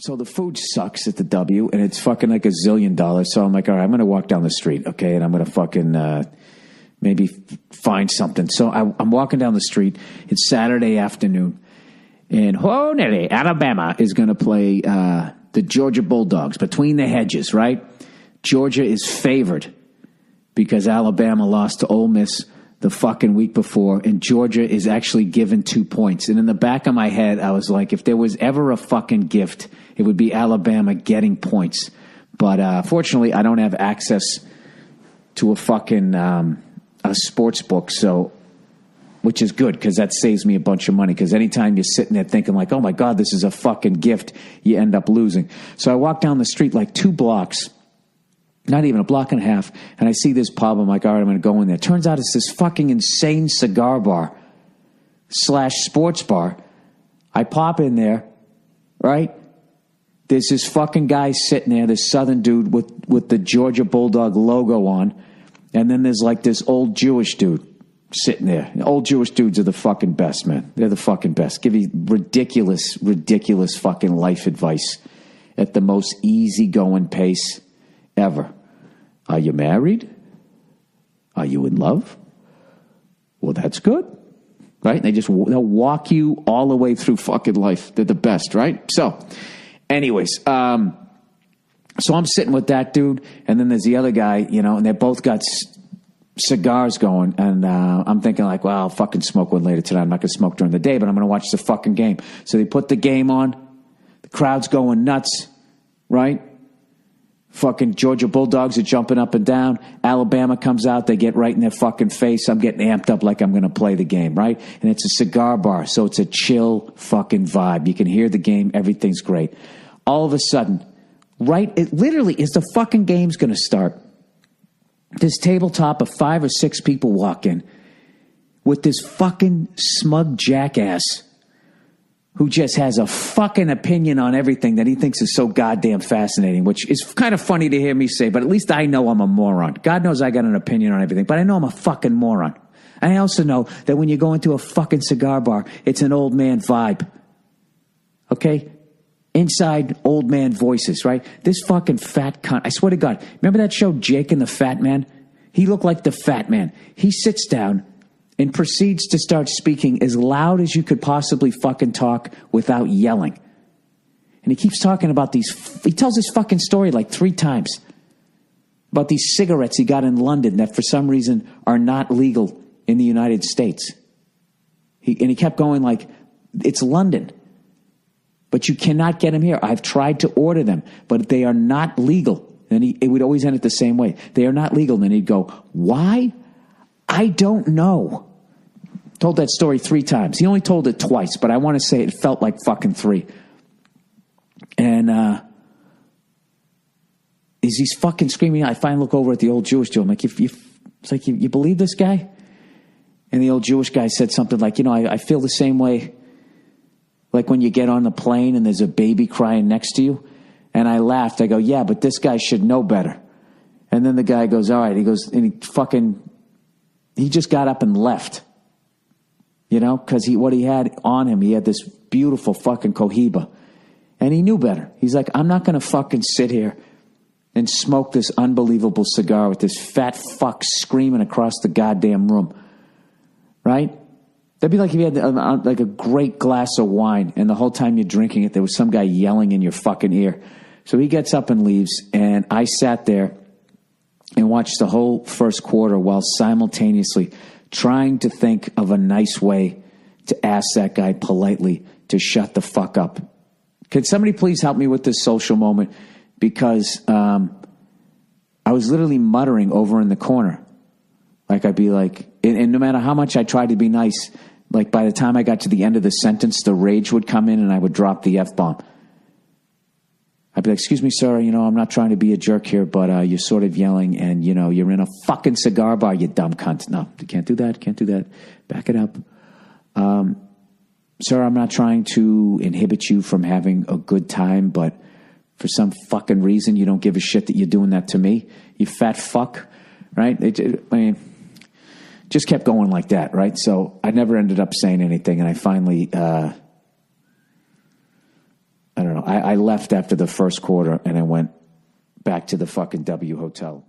So the food sucks at the W, and it's fucking like $1 zillion. So I'm like, all right, I'm going to walk down the street, okay, and I'm going to fucking maybe find something. So I'm walking down the street. It's Saturday afternoon, and Honolulu, Alabama is going to play the Georgia Bulldogs, Between the Hedges, right? Georgia is favored because Alabama lost to Ole Miss the fucking week before, and Georgia is actually given 2 points. And in the back of my head, I was like, if there was ever a fucking gift, it would be Alabama getting points. But fortunately, I don't have access to a fucking a sports book, so which is good because that saves me a bunch of money. Because anytime you're sitting there thinking like, oh my God, this is a fucking gift, you end up losing. So I walk down the street like 2 blocks, not even a block and a half, and I see this pub. I'm like, all right, I'm going to go in there. Turns out it's this fucking insane cigar bar / sports bar. I pop in there, right? There's this fucking guy sitting there, this southern dude with the Georgia Bulldog logo on, and then there's like this old Jewish dude sitting there. Old Jewish dudes are the fucking best, man. They're the fucking best. Give you ridiculous fucking life advice at the most easygoing pace ever. Are you married? Are you in love? Well, that's good, right? They'll walk you all the way through fucking life. They're the best, right? So, anyways, so I'm sitting with that dude, and then there's the other guy, and they both got cigars going, and I'm thinking like, well, I'll fucking smoke one later tonight. I'm not going to smoke during the day, but I'm going to watch the fucking game. So they put the game on. The crowd's going nuts, right? Fucking Georgia Bulldogs are jumping up and down. Alabama comes out. They get right in their fucking face. I'm getting amped up like I'm going to play the game, right? And it's a cigar bar, so it's a chill fucking vibe. You can hear the game. Everything's great. All of a sudden, right, it literally is the fucking game's going to start. This tabletop of 5 or 6 people walk in with this fucking smug jackass who just has a fucking opinion on everything that he thinks is so goddamn fascinating, which is kind of funny to hear me say, but at least I know I'm a moron. God knows I got an opinion on everything, but I know I'm a fucking moron. And I also know that when you go into a fucking cigar bar, it's an old man vibe. Okay? Inside, old man voices, right? This fucking fat cunt, I swear to God, remember that show, Jake and the Fat Man? He looked like the Fat Man. He sits down and proceeds to start speaking as loud as you could possibly fucking talk without yelling. And he keeps talking about he tells this fucking story like 3 times about these cigarettes he got in London that for some reason are not legal in the United States. He kept going like, it's London, but you cannot get them here. I've tried to order them, but they are not legal. And it would always end it the same way. They are not legal. And then he'd go, why? I don't know. Told that story 3 times. He only told it twice, but I want to say it felt like fucking 3. And as he's fucking screaming, I finally look over at the old Jewish dude. I'm like, it's like, you believe this guy? And the old Jewish guy said something like, I feel the same way like when you get on the plane and there's a baby crying next to you. And I laughed. I go, yeah, but this guy should know better. And then the guy goes, all right. He goes, and he just got up and left. Because what he had on him, he had this beautiful fucking Cohiba. And he knew better. He's like, I'm not going to fucking sit here and smoke this unbelievable cigar with this fat fuck screaming across the goddamn room. Right? That'd be like if you had like a great glass of wine and the whole time you're drinking it, there was some guy yelling in your fucking ear. So he gets up and leaves, and I sat there and watched the whole first quarter while simultaneously trying to think of a nice way to ask that guy politely to shut the fuck up. Could somebody please help me with this social moment? Because I was literally muttering over in the corner. Like I'd be like, and no matter how much I tried to be nice, like by the time I got to the end of the sentence, the rage would come in and I would drop the F-bomb. I'd be like, excuse me, sir, I'm not trying to be a jerk here, but you're sort of yelling and, you're in a fucking cigar bar, you dumb cunt. No, you can't do that. Back it up. Sir, I'm not trying to inhibit you from having a good time, but for some fucking reason, you don't give a shit that you're doing that to me. You fat fuck, right? Just kept going like that, right? So I never ended up saying anything, and I finally, I don't know. I left after the first quarter and I went back to the fucking W Hotel.